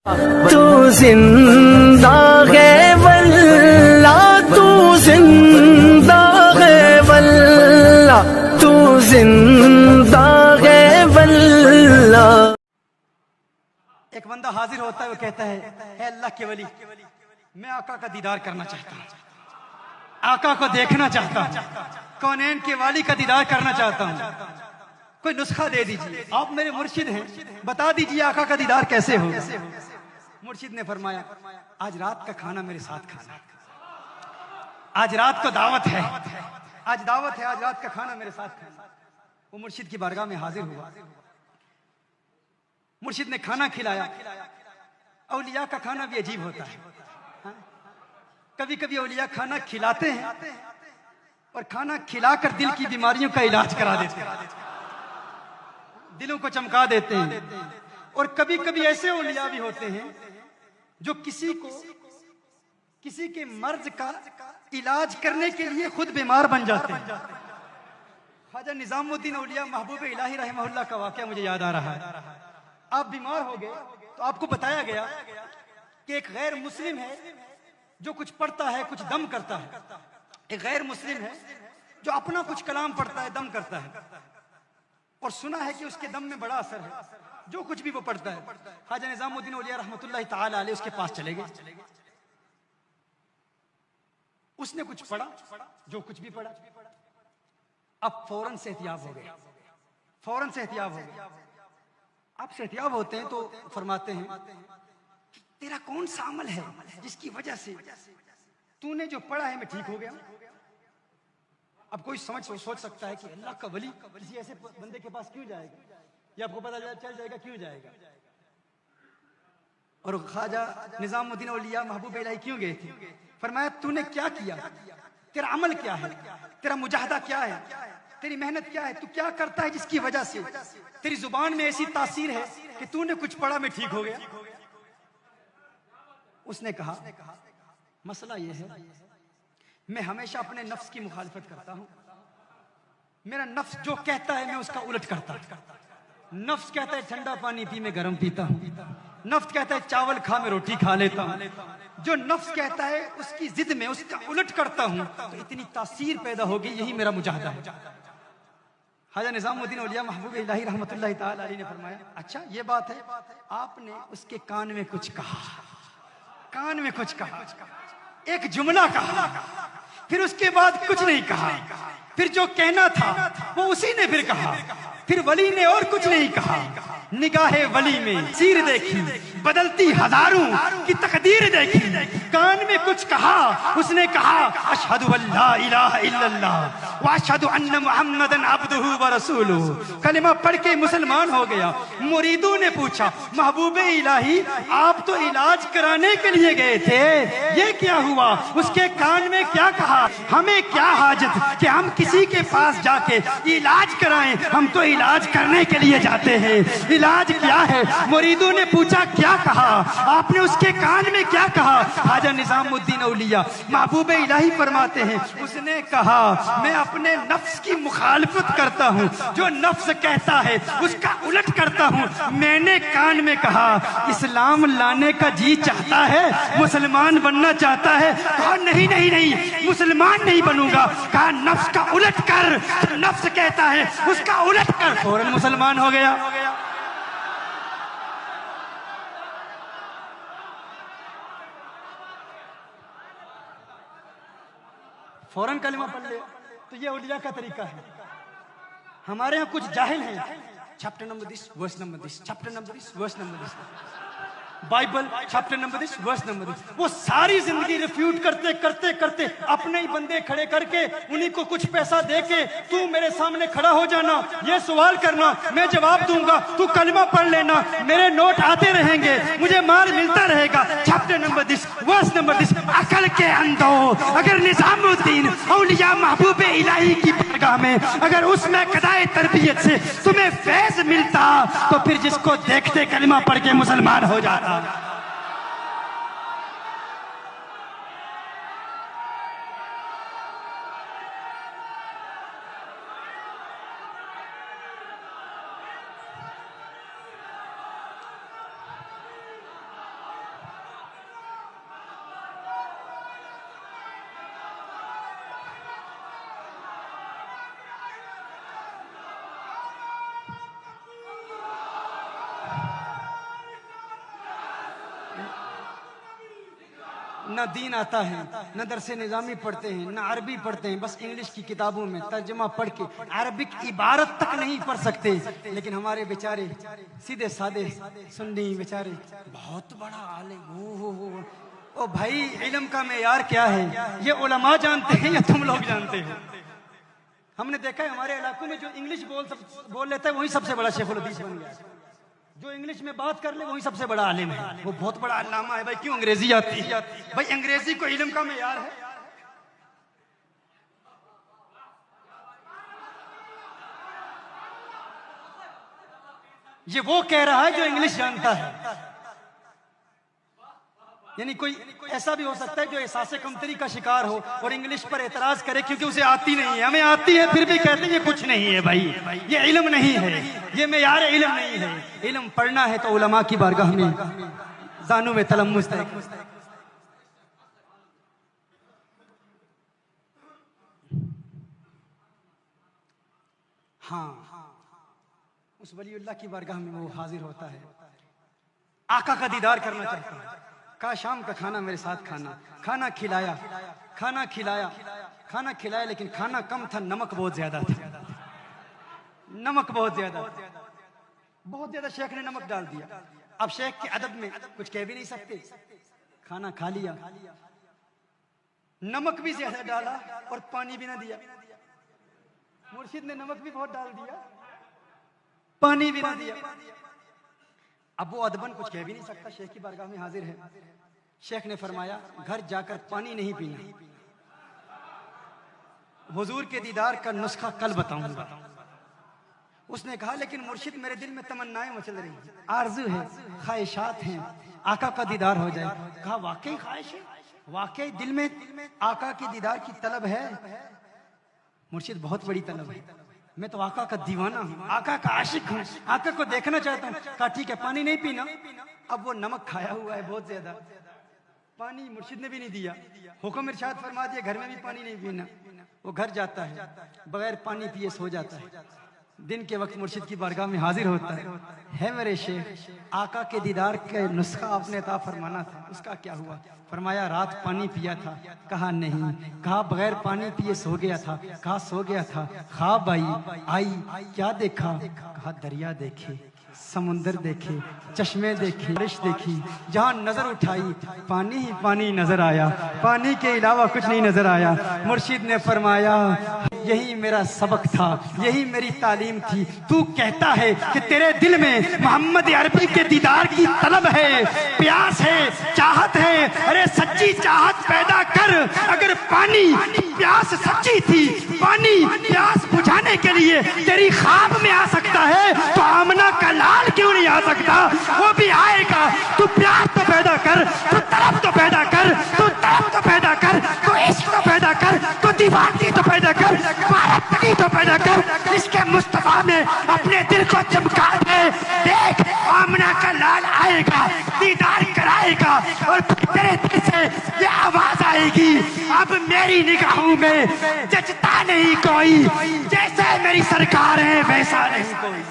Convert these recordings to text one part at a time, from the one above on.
تو زندہ ہے واللہ، تو زندہ ہے واللہ، تو زندہ ہے واللہ۔ ایک بندہ حاضر ہوتا ہے، وہ کہتا ہے اے اللہ کے ولی، میں آقا کا دیدار کرنا چاہتا ہوں، آقا کو دیکھنا چاہتا ہوں، کونین کے والی کا دیدار کرنا چاہتا ہوں، کوئی نسخہ دے دیجیے، آپ میرے مرشد ہیں، بتا دیجیے آقا کا دیدار کیسے ہوگا۔ مرشد نے فرمایا آج رات کا کھانا میرے ساتھ کھانا، آج رات کو دعوت ہے، آج دعوت ہے، آج رات کا کھانا میرے ساتھ کھانا۔ وہ مرشد کی بارگاہ میں حاضر ہوا، مرشد نے کھانا کھلایا۔ اولیاء کا کھانا بھی عجیب ہوتا ہے، کبھی کبھی اولیاء کھانا کھلاتے ہیں اور کھانا کھلا کر دل کی بیماریوں کا علاج کرا دیتے ہیں، دلوں کو چمکا دیتے ہیں۔ اور کبھی کبھی ایسے اولیاء بھی ہوتے ہیں جو کسی کے مرض کا علاج کرنے کے لیے خود بیمار بن جاتے ہیں۔ خواجہ نظام الدین اولیاء محبوب الہی رحمہ اللہ کا واقعہ مجھے یاد آ رہا ہے۔ آپ بیمار ہو گئے تو آپ کو بتایا گیا کہ ایک غیر مسلم ہے جو کچھ پڑھتا ہے، کچھ دم کرتا ہے، ایک غیر مسلم ہے جو اپنا کچھ کلام پڑھتا ہے، دم کرتا ہے، اور سنا ہے کہ اس کے دم میں بڑا اثر ہے، جو کچھ بھی وہ پڑھتا ہے۔ خواجہ نظام الدین اولیاء رحمۃ اللہ تعالی علیہ اس کے پاس چلے گئے، اس نے کچھ پڑھا، جو کچھ بھی پڑھا، اب فوراً سے احتیاط ہو گئے، فوراً سے احتیاط ہو گئے۔ آپ سے احتیاط ہوتے ہیں تو فرماتے ہیں تیرا کون سا عمل ہے جس کی وجہ سے تو نے جو پڑھا ہے میں ٹھیک ہو گیا؟ اب کوئی سوچ سکتا ہے کہ اللہ کا ولی کسی ایسے بندے کے پاس کیوں جائے گا، یہ آپ کو پتہ چل جائے گا کیوں جائے گا۔ اور خواجہ نظام الدین اولیاء محبوب الہی کیوں گئے تھے؟ فرمایا تو نے کیا کیا، تیرا عمل کیا ہے، تیرا مجاہدہ کیا ہے، تیری محنت کیا ہے، تو کیا کرتا ہے جس کی وجہ سے تیری زبان میں ایسی تاثیر ہے کہ تو نے کچھ پڑھا میں ٹھیک ہو گیا۔ اس نے کہا مسئلہ یہ ہے میں ہمیشہ اپنے نفس کی مخالفت کرتا ہوں، میرا نفس جو کہتا ہے میں اس کا الٹ کرتا ہوں۔ نفس کہتا ہے ٹھنڈا پانی پی میں گرم پیتا ہوں، نفس کہتا ہے چاول کھا میں روٹی کھا لیتا ہوں، جو نفس کہتا ہے اس کی ضد میں اس کا الٹ کرتا ہوں تو اتنی تاثیر پیدا ہوگی، یہی میرا مجاہدہ ہے۔ خواجہ نظام الدین اولیاء محبوب الہی رحمۃ اللہ تعالی علیہ نے فرمایا اچھا یہ بات ہے، آپ نے اس کے کان میں کچھ کہا، کان میں کچھ کہا، ایک جملہ کہا، پھر اس کے بعد کچھ نہیں کہا، پھر جو کہنا تھا وہ اسی نے پھر کہا، پھر ولی نے اور کچھ نہیں کہا۔ نگاہ ولی میں سیر دیکھی، بدلتی ہزاروں کی تقدیر دیکھی، کان میں کچھ کہا، اس نے کہا اشہد ان لا الہ الا اللہ واشہد ان محمدًا عبدہ ورسولہ، کلمہ پڑھ کے مسلمان ہو گیا۔ مریدوں نے پوچھا محبوب الہی آپ تو علاج کرانے کے لیے گئے تھے، یہ کیا ہوا؟ اس کے کان میں کیا کہا؟ ہمیں کیا حاجت کہ ہم کسی کے پاس جا کے علاج کرائیں، ہم تو علاج کرنے کے لیے جاتے ہیں، علاج کیا ہے؟ مریدوں نے پوچھا کیا کہا؟ آپ نے اس کے کان میں کیا کہا؟ خواجہ نظام الدین اولیاء محبوب الہی فرماتے ہیں اس نے کہا میں اپنے نفس کی مخالفت کرتا ہوں، جو نفس کہتا ہے اس کا الٹ کرتا ہوں۔ میں نے کان میں کہا اسلام لانے کا جی چاہتا ہے، مسلمان بننا چاہتا ہے، کہا نہیں نہیں نہیں مسلمان نہیں بنوں گا، کہا نفس کا الٹ کر، نفس کہتا ہے اس کا الٹ کر، فوراً مسلمان ہو گیا۔ فوراً کلمہ پڑھ لے، تو یہ اولیاء کا طریقہ ہے۔ ہمارے ہاں کچھ جاہل ہیں، چیپٹر نمبر دس ورس نمبر دس، چیپٹر نمبر دس ورس نمبر دس، بائبل چیپٹر نمبر دس ورس نمبر دس، وہ ساری زندگی ریفیوٹ کرتے کرتے کرتے اپنے ہی بندے کھڑے کر کے انہیں کو کچھ پیسہ دے کے تو میرے سامنے کھڑا ہو جانا، یہ سوال کرنا میں جواب دوں گا، تو کلمہ پڑھ لینا، میرے نوٹ آتے رہیں گے، مجھے مال ملتا رہے گا۔ چیپٹر نمبر دس ورس نمبر دس، عقل کے اندھو اگر نظام الدین اولیاء محبوب الہی کی بارگاہ میں اگر اس میں قضائے تربیت سے تمہیں فیض ملتا تو پھر جس کو دیکھتے کلمہ پڑھ کے مسلمان ہو جاتا۔ نہ دین آتا ہے، نہ درس نظامی پڑھتے ہیں، نہ عربی پڑھتے ہیں، بس انگلش کی کتابوں میں ترجمہ پڑھ کے عربک عبارت تک نہیں پڑھ سکتے. لیکن ہمارے بیچارے سیدھے سادے سنی بیچارے بہت بڑا عالم. او بھائی علم کا معیار کیا ہے یہ علماء جانتے ہیں یا تم لوگ جانتے ہو؟ ہم نے دیکھا ہے ہمارے علاقوں میں جو انگلش بول لیتا ہے وہی سب سے بڑا شیخ الحدیث بن گیا. جو انگلش میں بات کر لے وہی سب سے بڑا عالم ہے، وہ بہت بڑا علامہ ہے. بھائی کیوں انگریزی آتی ہے؟ بھائی انگریزی کو علم کا معیار ہے؟ یہ وہ کہہ رہا ہے جو انگلش جانتا ہے. یعنی کوئی ایسا بھی ہو سکتا ہے جو احساس کمتری کا شکار ہو اور انگلش پر اعتراض کرے کیونکہ اسے آتی نہیں ہے. ہمیں آتی ہے پھر بھی کہتے ہیں یہ کچھ نہیں ہے. بھائی یہ علم نہیں ہے، یہ معیار علم نہیں ہے. علم پڑھنا ہے تو علماء کی بارگاہ میں زانوں میں تلمس ہے. ہاں اس ولی اللہ کی بارگاہ میں وہ حاضر ہوتا ہے، آقا کا دیدار کرنا چاہتا ہے. کہا شام کا کھانا میرے ساتھ کھانا. کھانا کھلایا لیکن کھانا کم تھا، نمک بہت زیادہ تھا. نمک بہت زیادہ شیخ نے نمک ڈال دیا. اب شیخ کے ادب میں کچھ کہہ بھی نہیں سکتے. کھانا کھا لیا، نمک بھی زیادہ ڈالا اور پانی بھی نہ دیا. مرشد نے نمک بھی بہت ڈال دیا، پانی بھی نہ دیا. اب وہ ادبن کچھ کہہ بھی نہیں سکتا، شیخ کی بارگاہ میں حاضر ہے. شیخ نے فرمایا گھر جا کر پانی نہیں پینا، حضور کے دیدار کا نسخہ کل بتاؤں گا. اس نے کہا لیکن مرشد میرے دل میں تمنائیں مچل رہی ہیں، آرزو ہے، خواہشات ہیں، آقا کا دیدار ہو جائے. کہا واقعی خواہش ہے، واقعی دل میں آقا کے دیدار کی طلب ہے؟ مرشد بہت بڑی طلب ہے، میں تو آقا کا دیوانہ ہوں، آقا کا عاشق ہوں، آقا کو دیکھنا چاہتا ہوں. کہا ٹھیک ہے پانی نہیں پینا. اب وہ نمک کھایا ہوا ہے بہت زیادہ، پانی مرشد نے بھی نہیں دیا. حکم ارشاد فرما دیا گھر میں بھی پانی نہیں پینا. وہ گھر جاتا ہے، بغیر پانی پیے سو جاتا ہے. دن کے وقت مرشد کی بارگاہ میں حاضر ہوتا ہے میرے شیخ آقا کے دیدار کے نسخہ آپ نے عطا فرمانا تھا، اس کا کیا ہوا؟ فرمایا رات پانی پیا تھا. کہا نہیں. کہا بغیر پانی پیے سو گیا تھا. کہا سو گیا تھا. خواب آئی کیا دیکھا؟ کہا دریا دیکھے، سمندر دیکھے، چشمے دیکھے، بارش دیکھی. جہاں نظر اٹھائی پانی ہی پانی نظر آیا، پانی کے علاوہ کچھ نہیں نظر آیا. مرشد نے فرمایا یہی میرا سبق تھا، یہی میری تعلیم تھی. تو کہتا ہے کہ تیرے دل میں محمد عربی کے دیدار کی طلب ہے، پیاس ہے، چاہت ہے. ارے سچی چاہت پیدا کر. اگر پانی پیاس سچی تھی، پانی پیاس بجھانے کے لیے تیری خواب میں آ سکتا ہے تو آمنہ کا لال کیوں نہیں آ سکتا؟ وہ بھی آئے گا. تو پیاس تو پیدا کر، تو طلب تو پیدا کر، تو طلب تو پیدا کر، تو عشق تو پیدا کر، تو دیوانگی تو پیدا کر، پارتگی تو پیدا کر. اس کے مصطفیٰ میں اپنے دل کو چمکا دے. دیکھ آمنہ کا لال آئے گا، دیدار کرائے گا اور تیرے دل سے یہ آواز آئے گی اب میری نگاہوں میں جچتا نہیں کوئی، جیسے میری سرکار ہے ویسا نہیں کوئی.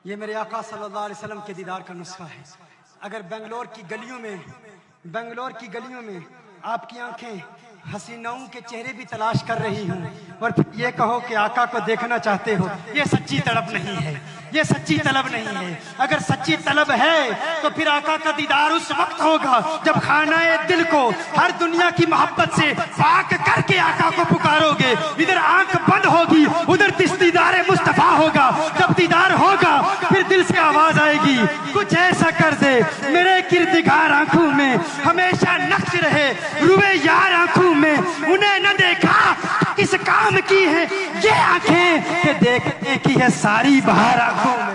یہ میرے آقا صلی اللہ علیہ وسلم کے دیدار کا نسخہ ہے. اگر بنگلور کی گلیوں میں آپ کی آنکھیں حسیناؤں کے چہرے بھی تلاش کر رہی ہوں اور پھر یہ کہو کہ آقا کو دیکھنا چاہتے ہو، یہ سچی طلب نہیں ہے، یہ سچی طلب نہیں ہے. اگر سچی طلب ہے تو پھر آقا کا دیدار اس وقت ہوگا جب خانہ دل کو ہر دنیا کی محبت سے پاک کر کے آقا کو پکارو گے. ادھر آنکھ بند ہوگی، ادھر دیدار مصطفیٰ ہوگا. جب دیدار ہوگا پھر دل سے آواز آئے گی کچھ ایسا کر دے میرے کردگار آنکھوں میں ہمیشہ نقش رہے، روئے یار آنکھوں میں انہیں نہ دیکھا کس کام کی ہے یہ آنکھیں کہ دیکھنے کی ہے ساری بہار آنکھوں میں.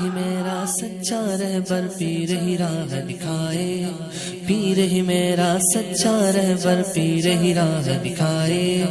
ہی میرا سچا رہبر پیر ہی راہ دکھائے، پیر ہی میرا سچا رہبر پیر ہی راہ دکھائے،